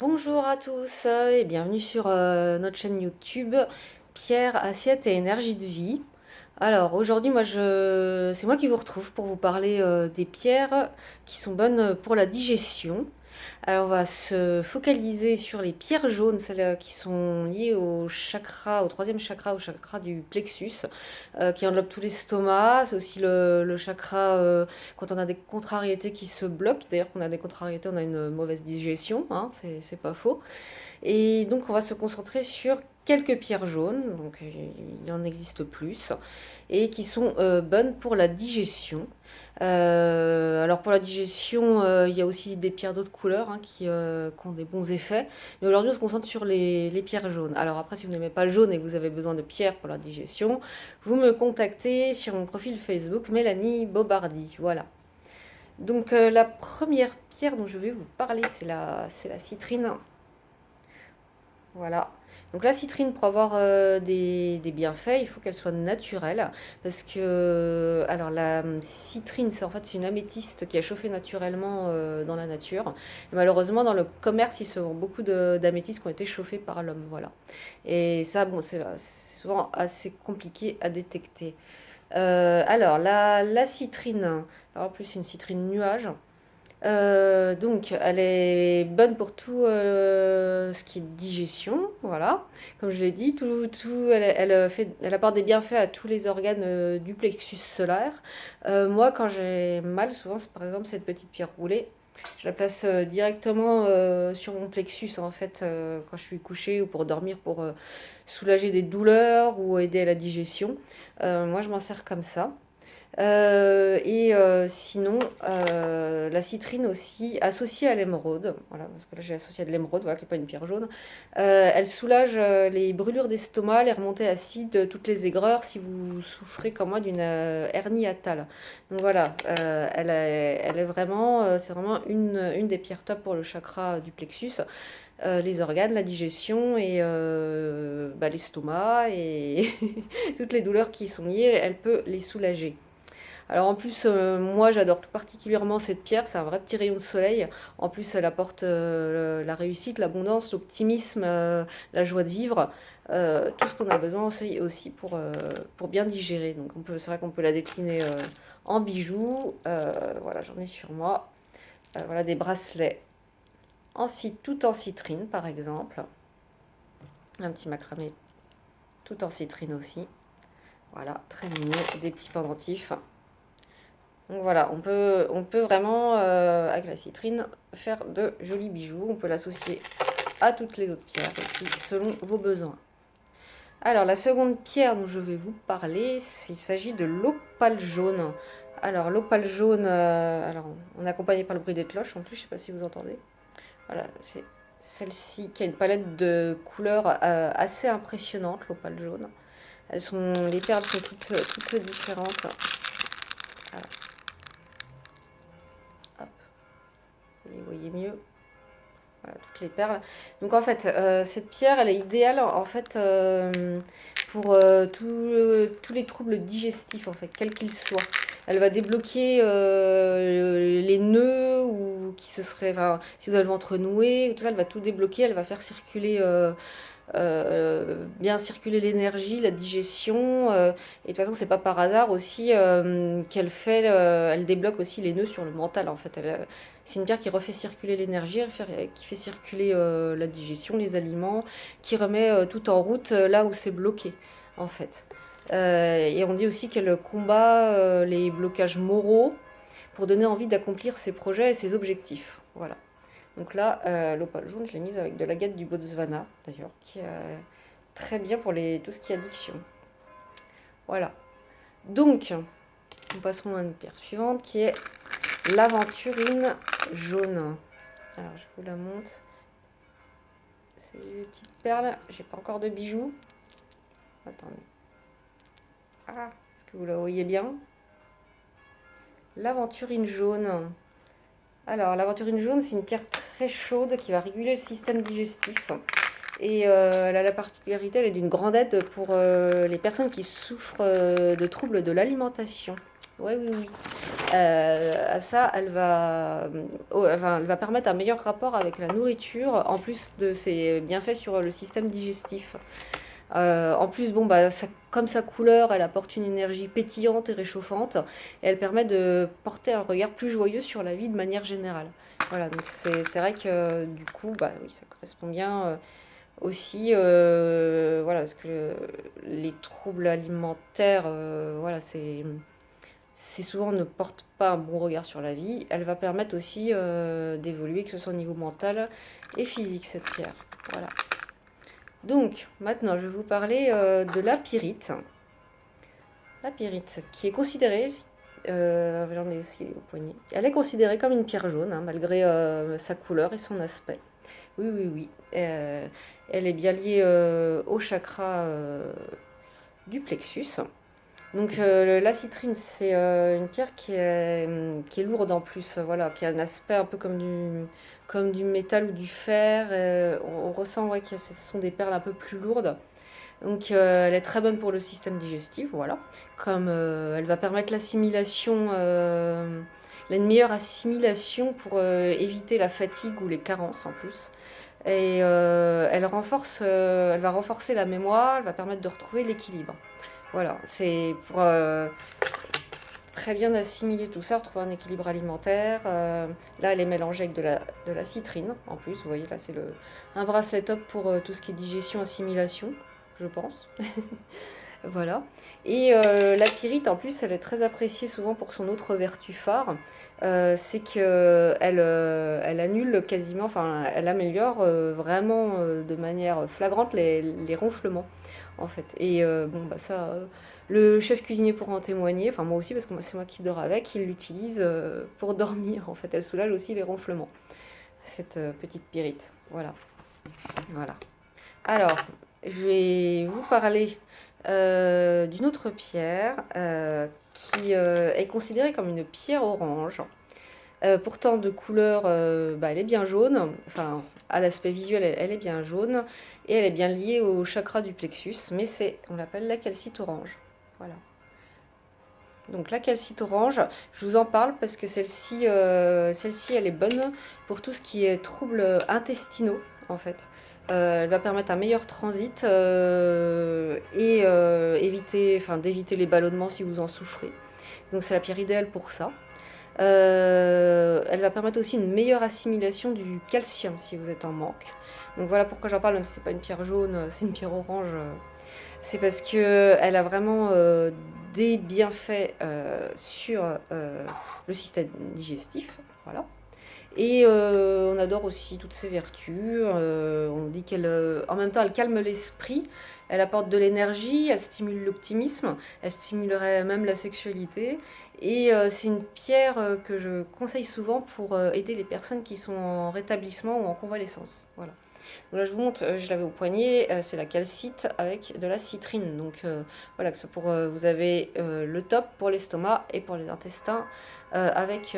Bonjour à tous et bienvenue sur notre chaîne YouTube Pierre, Assiette et Énergie de Vie. Alors aujourd'hui, c'est moi qui vous retrouve pour vous parler des pierres qui sont bonnes pour la digestion. Alors on va se focaliser sur les pierres jaunes, celles qui sont liées au chakra, au troisième chakra, au chakra du plexus, qui englobe tout l'estomac. C'est aussi le chakra quand on a des contrariétés qui se bloquent. D'ailleurs, quand on a des contrariétés, on a une mauvaise digestion, hein, c'est pas faux. Et donc on va se concentrer sur quelques pierres jaunes, donc il en existe plus, et qui sont bonnes pour la digestion. Alors pour la digestion, il y a aussi des pierres d'autres couleurs hein, qui ont des bons effets. Mais aujourd'hui, on se concentre sur les pierres jaunes. Alors après, si vous n'aimez pas le jaune et que vous avez besoin de pierres pour la digestion, vous me contactez sur mon profil Facebook Mélanie Bobardi. Voilà. Donc la première pierre dont je vais vous parler, c'est la citrine. Voilà. Donc la citrine, pour avoir des bienfaits, il faut qu'elle soit naturelle. Parce que, alors la citrine, c'est une améthyste qui est chauffée naturellement dans la nature. Et malheureusement, dans le commerce, il se vend beaucoup d'améthystes qui ont été chauffés par l'homme. Voilà. Et ça, bon, c'est souvent assez compliqué à détecter. Alors, la citrine, alors en plus, c'est une citrine nuage. Donc, elle est bonne pour tout ce qui est digestion, voilà. Comme je l'ai dit, elle apporte des bienfaits à tous les organes du plexus solaire. Moi, quand j'ai mal, souvent, c'est par exemple cette petite pierre roulée. Je la place directement sur mon plexus, en fait, quand je suis couchée ou pour dormir, pour soulager des douleurs ou aider à la digestion. Moi, je m'en sers comme ça. Sinon, la citrine aussi, associée à l'émeraude, voilà, parce que là j'ai associé à de l'émeraude, voilà, qui n'est pas une pierre jaune, elle soulage les brûlures d'estomac, les remontées acides, toutes les aigreurs, si vous souffrez comme moi d'une hernie hiatale. Donc voilà, elle est vraiment, c'est vraiment une des pierres top pour le chakra du plexus. Les organes, la digestion et l'estomac et toutes les douleurs qui y sont liées, elle peut les soulager. Alors en plus, moi j'adore tout particulièrement cette pierre, c'est un vrai petit rayon de soleil. En plus, elle apporte la réussite, l'abondance, l'optimisme, la joie de vivre, tout ce qu'on a besoin aussi pour bien digérer. Donc c'est vrai qu'on peut la décliner en bijoux. Voilà, j'en ai sur moi. Voilà des bracelets tout en citrine par exemple. Un petit macramé tout en citrine aussi. Voilà, très mignon. Des petits pendentifs. Donc voilà, on peut vraiment, avec la citrine, faire de jolis bijoux. On peut l'associer à toutes les autres pierres aussi, selon vos besoins. Alors, la seconde pierre dont je vais vous parler, il s'agit de l'opale jaune. Alors, l'opale jaune, alors, on est accompagné par le bruit des cloches, en plus, je ne sais pas si vous entendez. Voilà, c'est celle-ci qui a une palette de couleurs assez impressionnante, l'opale jaune. Les perles sont toutes différentes. Voilà. Hop. Vous les voyez mieux. Voilà, toutes les perles. Donc en fait, cette pierre, elle est idéale en fait pour tous les troubles digestifs, en fait, quels qu'ils soient. Elle va débloquer les nœuds ou qui se seraient, enfin, si vous avez le ventre noué, tout ça, elle va tout débloquer. Elle va faire circuler bien circuler l'énergie, la digestion. Et de toute façon, c'est pas par hasard aussi elle débloque aussi les nœuds sur le mental. En fait, c'est une pierre qui refait circuler l'énergie, qui fait circuler la digestion, les aliments, qui remet tout en route là où c'est bloqué, en fait. Et on dit aussi qu'elle combat les blocages moraux pour donner envie d'accomplir ses projets et ses objectifs. Voilà. Donc là, l'opale jaune, je l'ai mise avec de l'agate du Botswana, d'ailleurs, qui est très bien pour tout ce qui est addiction. Voilà. Donc, nous passerons à une pierre suivante qui est l'aventurine jaune. Alors, je vous la montre. C'est des petites perles. J'ai pas encore de bijoux. Attendez. Ah, est-ce que vous la voyez bien? L'aventurine jaune. Alors, l'aventurine jaune, c'est une pierre très chaude qui va réguler le système digestif. Et elle a la particularité, elle est d'une grande aide pour les personnes qui souffrent de troubles de l'alimentation Ouais, oui, oui. À ça, elle va permettre un meilleur rapport avec la nourriture, en plus de ses bienfaits sur le système digestif. En plus, bon, bah, comme sa couleur, elle apporte une énergie pétillante et réchauffante, et elle permet de porter un regard plus joyeux sur la vie de manière générale. Voilà, donc c'est vrai que du coup, bah oui, ça correspond bien aussi, voilà, parce que les troubles alimentaires, voilà, c'est souvent on ne porte pas un bon regard sur la vie. Elle va permettre aussi d'évoluer, que ce soit au niveau mental et physique, cette pierre. Voilà. Donc, maintenant, je vais vous parler de la pyrite. La pyrite, qui est considérée, j'en ai aussi au poignet, elle est considérée comme une pierre jaune, hein, malgré sa couleur et son aspect. Oui, oui, oui. Elle est bien liée au chakra du plexus. Donc la citrine, c'est une pierre qui est lourde en plus, voilà, qui a un aspect un peu comme du métal ou du fer. On ressent ouais, que ce sont des perles un peu plus lourdes. Donc elle est très bonne pour le système digestif, voilà. Comme elle va permettre l'assimilation, une meilleure assimilation pour éviter la fatigue ou les carences en plus. Et elle va renforcer la mémoire, elle va permettre de retrouver l'équilibre. Voilà, c'est pour très bien assimiler tout ça, retrouver un équilibre alimentaire. Là, elle est mélangée avec de la citrine en plus. Vous voyez, là, c'est un bracelet top pour tout ce qui est digestion, assimilation, je pense. Voilà. Et la pyrite, en plus, elle est très appréciée souvent pour son autre vertu phare. C'est qu'elle elle annule quasiment, enfin, elle améliore vraiment de manière flagrante les ronflements, en fait. Et bon, bah ça, le chef cuisinier pourra en témoigner, enfin moi aussi, parce que c'est moi qui dors avec, il l'utilise pour dormir, en fait. Elle soulage aussi les ronflements, cette petite pyrite. Voilà. Voilà. Alors, je vais vous parler d'une autre pierre qui est considérée comme une pierre orange. Pourtant, de couleur, bah, elle est bien jaune. Enfin, à l'aspect visuel, elle est bien jaune. Et elle est bien liée au chakra du plexus. Mais on l'appelle la calcite orange. Voilà. Donc la calcite orange, je vous en parle parce que celle-ci, elle est bonne pour tout ce qui est troubles intestinaux, en fait. Elle va permettre un meilleur transit et d'éviter les ballonnements si vous en souffrez. Donc c'est la pierre idéale pour ça. Elle va permettre aussi une meilleure assimilation du calcium si vous êtes en manque. Donc voilà pourquoi j'en parle, même si c'est pas une pierre jaune, c'est une pierre orange. C'est parce que elle a vraiment des bienfaits sur le système digestif. Voilà. Et on adore aussi toutes ses vertus. On dit en même temps, elle calme l'esprit, elle apporte de l'énergie, elle stimule l'optimisme, elle stimulerait même la sexualité. Et c'est une pierre que je conseille souvent pour aider les personnes qui sont en rétablissement ou en convalescence. Voilà. Donc là, je vous montre, je l'avais au poignet, c'est la calcite avec de la citrine. Donc voilà, vous avez le top pour l'estomac et pour les intestins avec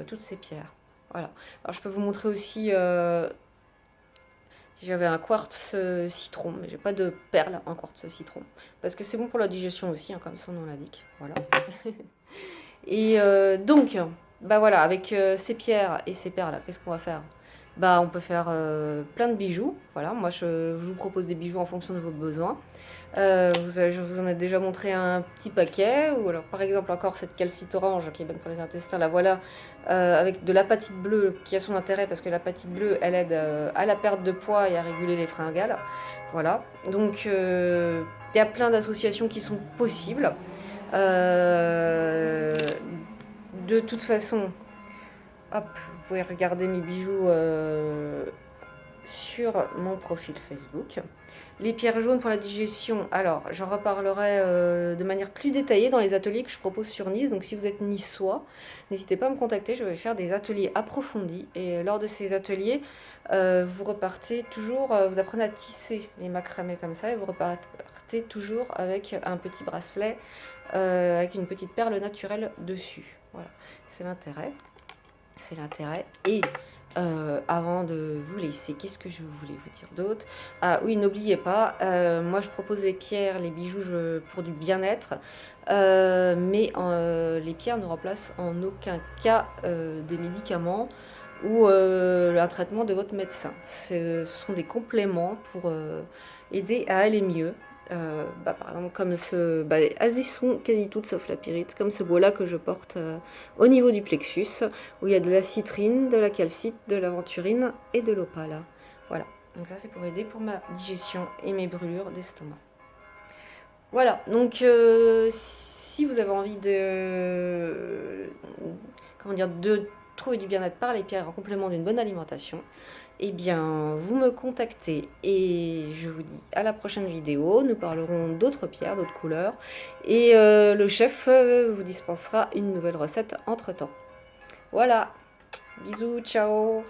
toutes ces pierres. Voilà. Alors je peux vous montrer aussi si j'avais un quartz citron, mais j'ai pas de perles en quartz citron. Parce que c'est bon pour la digestion aussi, hein, comme son nom l'indique. Voilà. Et donc, bah voilà, avec ces pierres et ces perles, qu'est-ce qu'on va faire? Bah, on peut faire plein de bijoux. Voilà, moi je vous propose des bijoux en fonction de vos besoins. Je vous en ai déjà montré un petit paquet, ou alors par exemple encore cette calcite orange qui est bonne pour les intestins, la voilà, avec de l'apatite bleue qui a son intérêt parce que l'apatite bleue elle aide à la perte de poids et à réguler les fringales. Voilà, donc il y a plein d'associations qui sont possibles. Euh, de toute façon, hop, vous pouvez regarder mes bijoux sur mon profil Facebook. Les pierres jaunes pour la digestion, alors j'en reparlerai de manière plus détaillée dans les ateliers que je propose sur Nice. Donc si vous êtes niçois, n'hésitez pas à me contacter, je vais faire des ateliers approfondis. Et lors de ces ateliers, vous repartez toujours, vous apprenez à tisser les macramés comme ça, et vous repartez toujours avec un petit bracelet, avec une petite perle naturelle dessus. Voilà, c'est l'intérêt. C'est l'intérêt. Et avant de vous laisser, qu'est-ce que je voulais vous dire d'autre? Ah oui, n'oubliez pas, moi je propose les pierres, les bijoux pour du bien-être, mais les pierres ne remplacent en aucun cas des médicaments ou un traitement de votre médecin. Ce sont des compléments pour aider à aller mieux. Par exemple, comme elles y sont quasi toutes sauf la pyrite, comme ce beau-là que je porte au niveau du plexus, où il y a de la citrine, de la calcite, de l'aventurine et de l'opale. Voilà, donc ça c'est pour aider pour ma digestion et mes brûlures d'estomac. Voilà, donc si vous avez envie de trouver du bien-être par les pierres en complément d'une bonne alimentation, eh bien, vous me contactez et je vous dis à la prochaine vidéo. Nous parlerons d'autres pierres, d'autres couleurs et le chef vous dispensera une nouvelle recette entre-temps. Voilà, bisous, ciao!